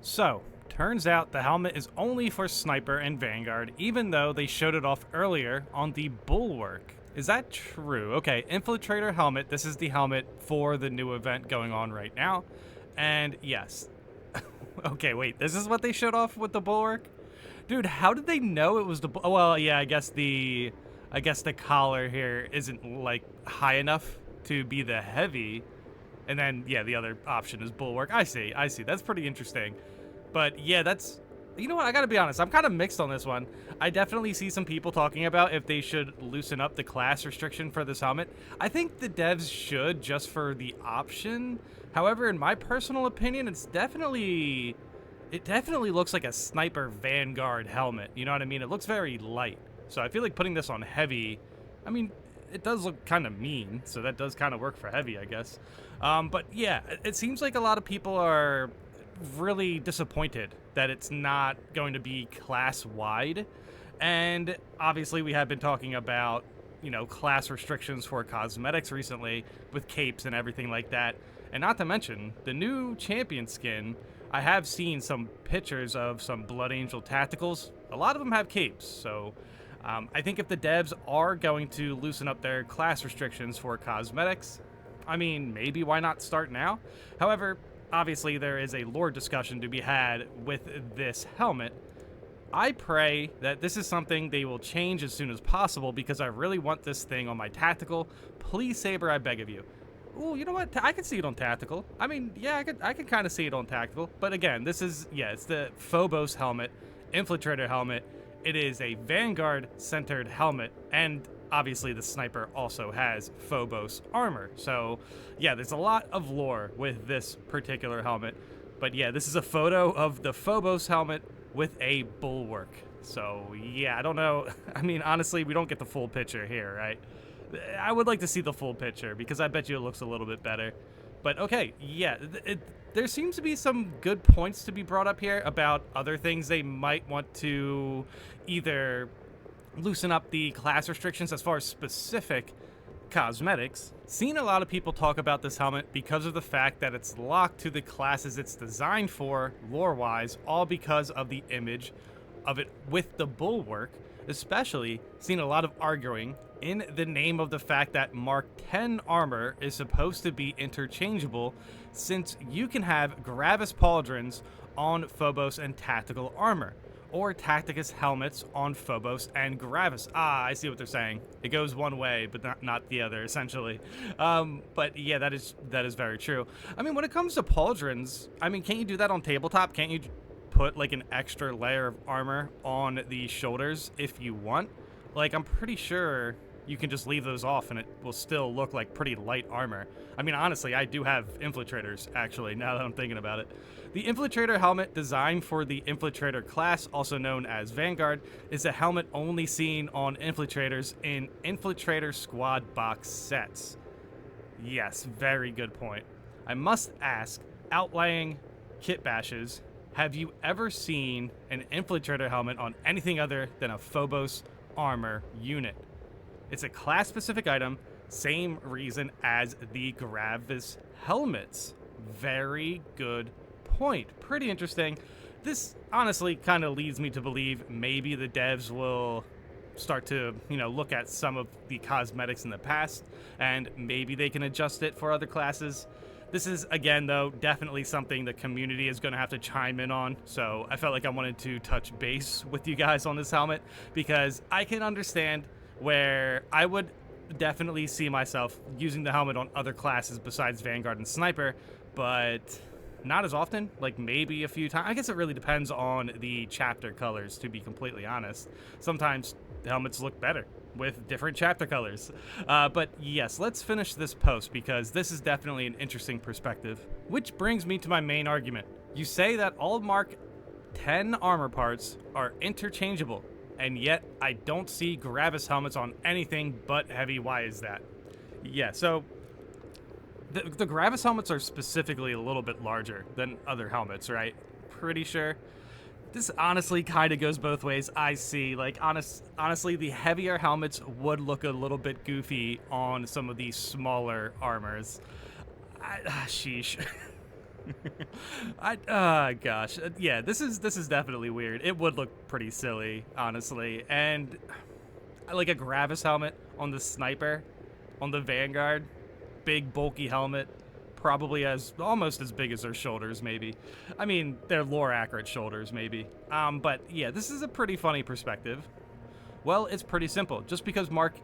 So, turns out the helmet is only for Sniper and Vanguard, even though they showed it off earlier on the Bulwark. Is that true? Okay, Infiltrator helmet. This is the helmet for the new event going on right now. And yes. Okay, wait, this is what they showed off with the Bulwark? Dude, how did they know it was the well, yeah, I guess the collar here isn't like high enough to be the heavy. And then yeah, the other option is Bulwark. I see. That's pretty interesting. But yeah, that's you know what, I gotta be honest, I'm kind of mixed on this one. I definitely see some people talking about if they should loosen up the class restriction for this helmet. I think the devs should, just for the option. However, in my personal opinion, it definitely looks like a Sniper Vanguard helmet. You know what I mean? It looks very light. So I feel like putting this on heavy, I mean, it does look kind of mean, so that does kind of work for heavy, I guess. But yeah, it seems like a lot of people are really disappointed that it's not going to be class wide. And obviously, we have been talking about, class restrictions for cosmetics recently with capes and everything like that. And not to mention, the new champion skin, I have seen some pictures of some Blood Angel tacticals. A lot of them have capes, so I think if the devs are going to loosen up their class restrictions for cosmetics, I mean, maybe why not start now? However, obviously there is a lore discussion to be had with this helmet. I pray that this is something they will change as soon as possible because I really want this thing on my tactical. Please, Saber, I beg of you. Ooh, you know what? I can see it on tactical. I mean, yeah, I could kind of see it on tactical. But again, it's the Phobos helmet, Infiltrator helmet. It is a Vanguard-centered helmet, and obviously the Sniper also has Phobos armor. So, yeah, there's a lot of lore with this particular helmet. But yeah, this is a photo of the Phobos helmet with a Bulwark. So, yeah, I don't know. I mean, honestly, we don't get the full picture here, right? I would like to see the full picture because I bet you it looks a little bit better. But okay, yeah, there seems to be some good points to be brought up here about other things they might want to either loosen up the class restrictions as far as specific cosmetics. Seen a lot of people talk about this helmet because of the fact that it's locked to the classes it's designed for, lore-wise, all because of the image of it with the Bulwark. Especially seen a lot of arguing in the name of the fact that Mark 10 armor is supposed to be interchangeable, since you can have Gravis pauldrons on Phobos and tactical armor, or Tacticus helmets on Phobos and Gravis. Ah, I see what they're saying. It goes one way, but not the other, essentially. But yeah, that is very true. I mean, when it comes to pauldrons, I mean, can't you do that on tabletop? Can't you put like an extra layer of armor on the shoulders if you want? Like, I'm pretty sure you can just leave those off and it will still look like pretty light armor. I mean, honestly, I do have infiltrators, actually, now that I'm thinking about it. The Infiltrator helmet, designed for the Infiltrator class, also known as Vanguard, is a helmet only seen on Infiltrators in Infiltrator Squad box sets. Yes, very good point. I must ask, outlying kit bashes, have you ever seen an Infiltrator helmet on anything other than a Phobos armor unit? It's a class-specific item, same reason as the Gravis helmets. Very good point. Pretty interesting. This honestly kind of leads me to believe maybe the devs will start to, look at some of the cosmetics in the past, and maybe they can adjust it for other classes. This is, again, though, definitely something the community is going to have to chime in on, so I felt like I wanted to touch base with you guys on this helmet, because I can understand where I would definitely see myself using the helmet on other classes besides Vanguard and Sniper, but not as often, like maybe a few times. I guess it really depends on the chapter colors, to be completely honest. Sometimes the helmets look better with different chapter colors. But yes, let's finish this post because this is definitely an interesting perspective. Which brings me to my main argument. You say that all Mark 10 armor parts are interchangeable, and yet I don't see Gravis helmets on anything but heavy. Why is that? Yeah, so the Gravis helmets are specifically a little bit larger than other helmets, right? Pretty sure. This honestly kind of goes both ways. I see, like, honestly, the heavier helmets would look a little bit goofy on some of these smaller armors. Sheesh. Gosh, yeah, this is definitely weird. It would look pretty silly, honestly, and like a Gravis helmet on the sniper, on the Vanguard, big bulky helmet, probably as almost as big as their shoulders, maybe. I mean, their lore accurate shoulders, maybe. But yeah, this is a pretty funny perspective. Well, it's pretty simple. Just because Mark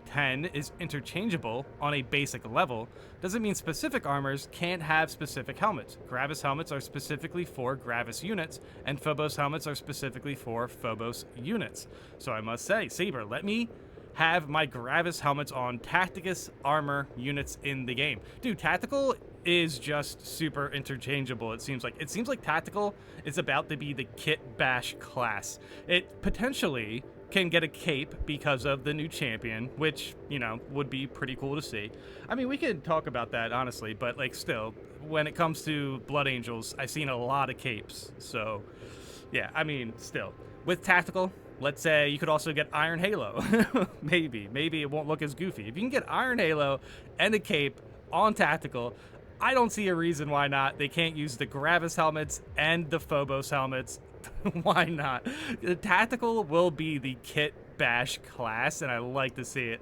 10 is interchangeable on a basic level doesn't mean specific armors can't have specific helmets. Gravis helmets are specifically for Gravis units, and Phobos helmets are specifically for Phobos units. So I must say, Saber, let me have my Gravis helmets on Tacticus armor units in the game. Dude, Tactical is just super interchangeable, it seems like. It seems like Tactical is about to be the Kit Bash class. It potentially can get a cape because of the new champion, which, you know, would be pretty cool to see. I mean, we could talk about that, honestly, but, like, still, when it comes to Blood Angels, I've seen a lot of capes. So, yeah, I mean, still. With Tactical, let's say you could also get Iron Halo. Maybe it won't look as goofy. If you can get Iron Halo and a cape on Tactical, I don't see a reason why not. They can't use the Gravis helmets and the Phobos helmets. Why not? The Tactical will be the Kit Bash class, and I like to see it.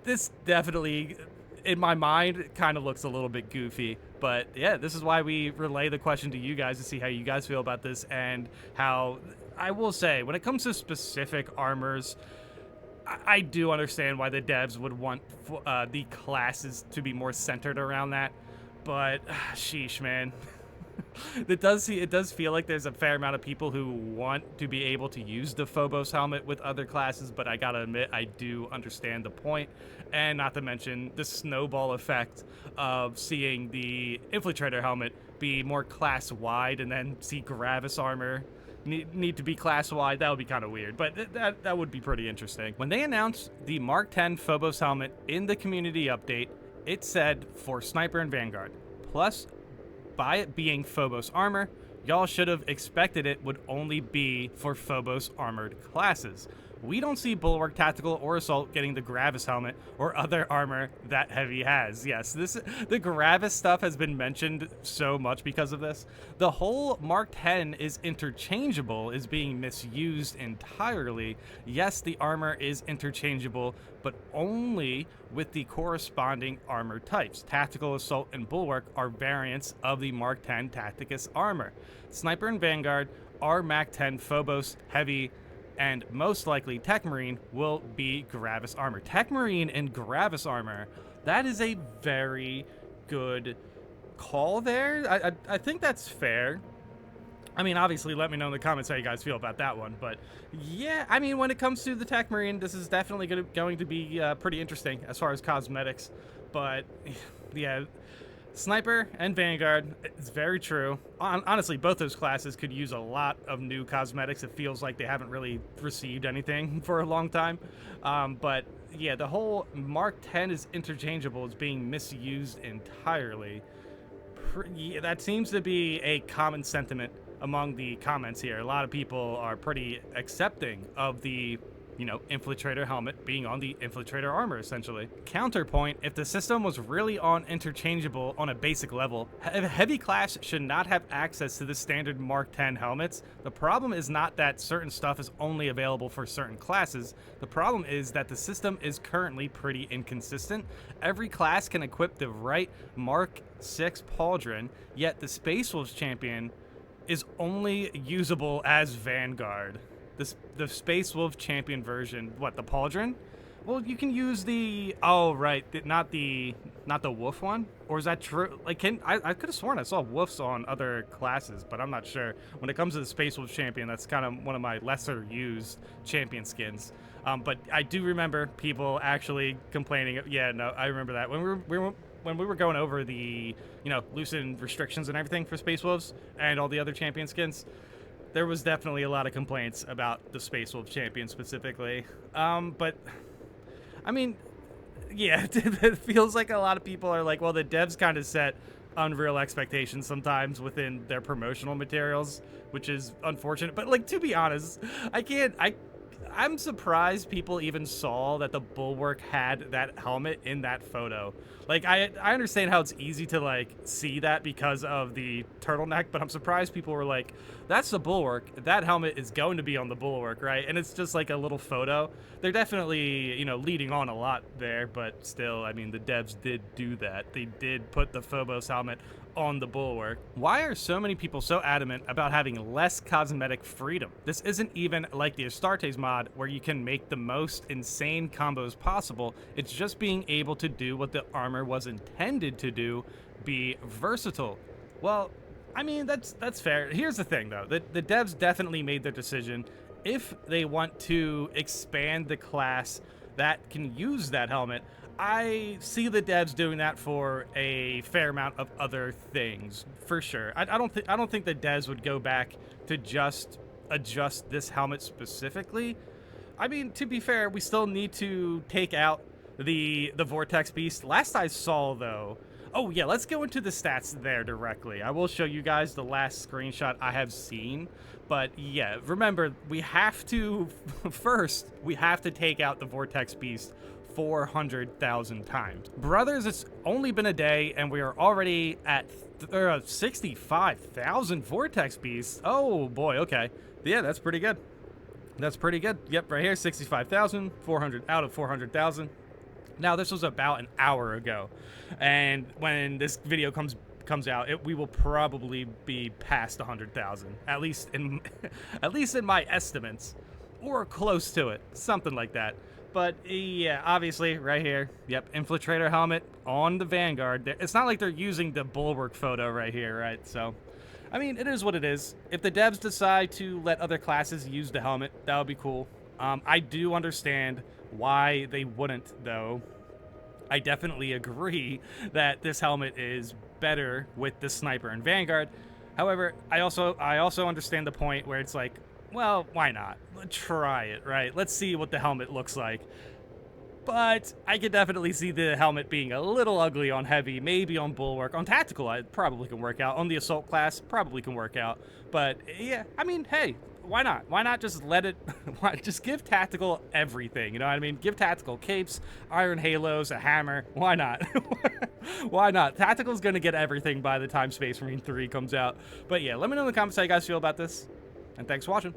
This definitely, in my mind, kind of looks a little bit goofy. But yeah, this is why we relay the question to you guys to see how you guys feel about this, and how, I will say, when it comes to specific armors, I do understand why the devs would want the classes to be more centered around that. But sheesh, man. It does feel like there's a fair amount of people who want to be able to use the Phobos helmet with other classes, but I gotta admit, I do understand the point, and not to mention the snowball effect of seeing the Infiltrator helmet be more class-wide and then see Gravis armor need to be class-wide. That would be kind of weird, but that would be pretty interesting. When they announced the Mark 10 Phobos helmet in the community update, it said for Sniper and Vanguard. Plus, by it being Phobos armor, y'all should have expected it would only be for Phobos armored classes. We don't see Bulwark, Tactical, or Assault getting the Gravis helmet or other armor that Heavy has. Yes, the Gravis stuff has been mentioned so much because of this. The whole Mark 10 is interchangeable is being misused entirely. Yes, the armor is interchangeable, but only with the corresponding armor types. Tactical, Assault, and Bulwark are variants of the Mark 10 Tacticus armor. Sniper and Vanguard are Mac 10 Phobos, Heavy, and most likely Tech Marine will be Gravis armor. Tech Marine and Gravis armor, that is a very good call there. I think that's fair. I mean, obviously, let me know in the comments how you guys feel about that one. But yeah, I mean, when it comes to the Tech Marine, this is definitely going to be pretty interesting as far as cosmetics. But yeah, Sniper and Vanguard, it's very true. Honestly, both those classes could use a lot of new cosmetics. It feels like they haven't really received anything for a long time. But yeah, the whole Mark 10 is interchangeable is being misused entirely. Yeah, that seems to be a common sentiment among the comments here. A lot of people are pretty accepting of the, you know, Infiltrator helmet being on the Infiltrator armor, essentially. Counterpoint, if the system was really on interchangeable on a basic level, Heavy class should not have access to the standard Mark 10 helmets. The problem is not that certain stuff is only available for certain classes. The problem is that the system is currently pretty inconsistent. Every class can equip the right Mark 6 Pauldron, yet the Space Wolves champion is only usable as Vanguard. The Space Wolf champion version, what, the Pauldron? Well, you can use the, oh right, not the wolf one, or is that true? Like, I could have sworn I saw wolves on other classes, but I'm not sure. When it comes to the Space Wolf champion, that's kind of one of my lesser used champion skins. But I do remember people actually complaining. Yeah, no, I remember that when we were going over the, you know, loosened restrictions and everything for Space Wolves and all the other champion skins. There was definitely a lot of complaints about the Space Wolf champion specifically. But, I mean, yeah, it feels like a lot of people are like, well, the devs kind of set unreal expectations sometimes within their promotional materials, which is unfortunate. But, like, to be honest, I'm surprised people even saw that the Bulwark had that helmet in that photo. Like, I understand how it's easy to, like, see that because of the turtleneck, but I'm surprised people were like, that's the Bulwark. That helmet is going to be on the Bulwark, right? And it's just like a little photo. They're definitely, you know, leading on a lot there, but still, I mean, the devs did do that. They did put the Phobos helmet on the Bulwark. Why are so many people so adamant about having less cosmetic freedom? This isn't even like the Astartes mod where you can make the most insane combos possible. It's just being able to do what the armor was intended to do, be versatile. Well, I mean, that's fair. Here's the thing, though. The devs definitely made their decision. If they want to expand the class that can use that helmet, I see the devs doing that for a fair amount of other things, for sure. I don't think the devs would go back to just adjust this helmet specifically. I mean, to be fair, we still need to take out the Vortex Beast. Last I saw, though... Oh, yeah, let's go into the stats there directly. I will show you guys the last screenshot I have seen. But, yeah, remember, we have to... First, we have to take out the Vortex Beast 400,000 times. Brothers, it's only been a day, and we are already at 65,000 Vortex Beasts. Oh, boy, okay. Yeah, that's pretty good. That's pretty good. Yep, right here, 65,400 out of 400,000. Now, this was about an hour ago, and when this video comes out, we will probably be past 100,000, at least in my estimates, or close to it, something like that. But yeah, obviously, right here, yep, Infiltrator helmet on the Vanguard. It's not like they're using the Bulwark photo right here, right? So, I mean, it is what it is. If the devs decide to let other classes use the helmet, that would be cool. I do understand why they wouldn't, though. I definitely agree that this helmet is better with the Sniper and Vanguard. However, I also understand the point where it's like, well, why not? Let's try it, right? Let's see what the helmet looks like. But I could definitely see the helmet being a little ugly on Heavy, maybe on Bulwark. On Tactical, it probably can work out. On the Assault class, probably can work out. But yeah, I mean, hey, why not? Why not just let it... just give Tactical everything, you know what I mean? Give Tactical capes, iron halos, a hammer. Why not? Why not? Tactical's gonna get everything by the time Space Marine 3 comes out. But yeah, let me know in the comments how you guys feel about this. And thanks for watching.